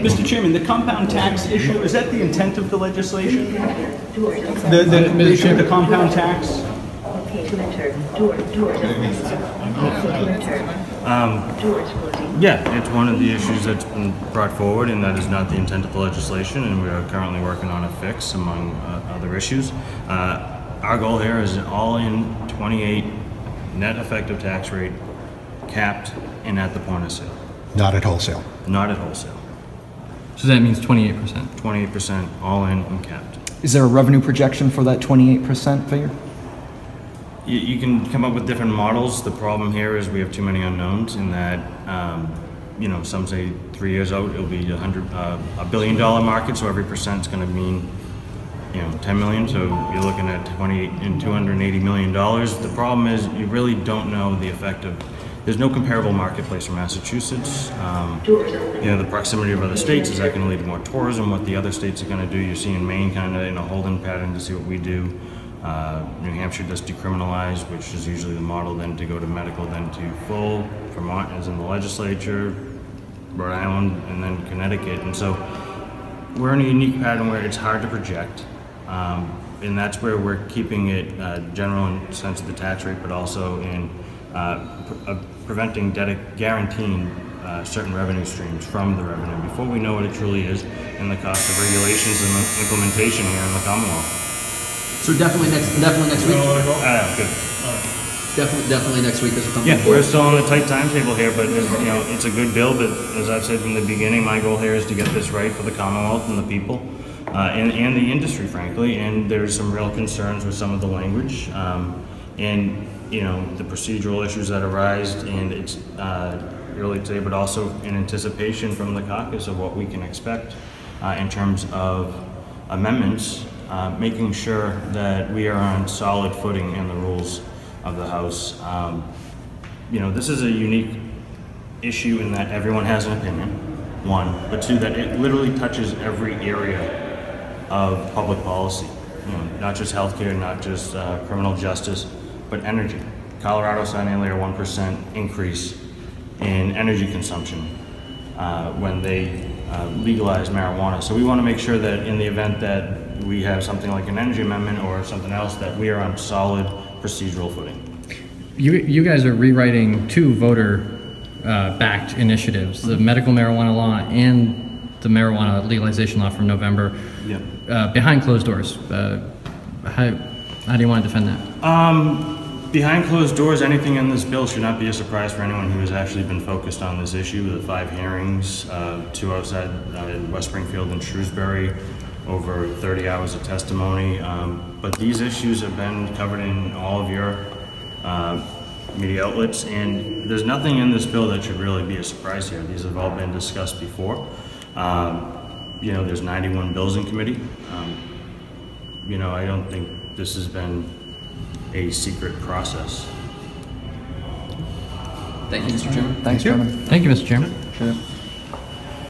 Mr. Chairman, the compound tax issue, is that the intent of the legislation? The issue of the compound tax? Yeah, it's one of the issues that's been brought forward, and that is not the intent of the legislation, and we are currently working on a fix among other issues. Our goal here is an all-in 28 net effective tax rate, capped and at the point of sale. Not at wholesale. Not at wholesale. So that means 28%. 28% all in and capped. Is there a revenue projection for that 28% figure? You can come up with different models. The problem here is we have too many unknowns in that, you know, some say 3 years out it'll be a $1 billion market, so every percent is going to mean, you know, 10 million. So you're looking at 28 and $280 million. The problem is you really don't know the effect of. There's no comparable marketplace for Massachusetts. You know, the proximity of other states, is that going to lead to more tourism? What the other states are going to do? You're seeing Maine kind of in a holding pattern to see what we do. New Hampshire does decriminalize, which is usually the model, then to go to medical, then to full. Vermont is in the legislature, Rhode Island, and then Connecticut. And so we're in a unique pattern where it's hard to project. And that's where we're keeping it general in the sense of the tax rate, but also in guaranteeing certain revenue streams from the revenue before we know what it truly is, and the cost of regulations and implementation here in the Commonwealth. So definitely next week. Good. Definitely next week as a company. Yeah, we're still on a tight timetable here, but you know, it's a good bill. But as I've said from the beginning, my goal here is to get this right for the Commonwealth and the people, and the industry, frankly. And there's some real concerns with some of the language, and you know, the procedural issues that arise, and it's early today, but also in anticipation from the caucus of what we can expect in terms of amendments. Making sure that we are on solid footing in the rules of the House. You know, this is a unique issue in that everyone has an opinion, one, but two, that it literally touches every area of public policy. You know, not just healthcare, not just criminal justice, but energy. Colorado signed nearly a 1% increase in energy consumption when they legalized marijuana. So we want to make sure that in the event that we have something like an energy amendment or something else, that we are on solid procedural footing. You guys are rewriting two voter-backed initiatives, the medical marijuana law and the marijuana legalization law from November, behind closed doors. How do you want to defend that? Behind closed doors, anything in this bill should not be a surprise for anyone who has actually been focused on this issue. The 5 hearings, 2 outside West Springfield and Shrewsbury, over 30 hours of testimony. But these issues have been covered in all of your media outlets, and there's nothing in this bill that should really be a surprise here. These have all been discussed before. You know, there's 91 bills in committee. You know, I don't think this has been a secret process. Thank you, Mr. Chairman. Thanks, Chairman. Thank you, Mr. Chairman. Sure.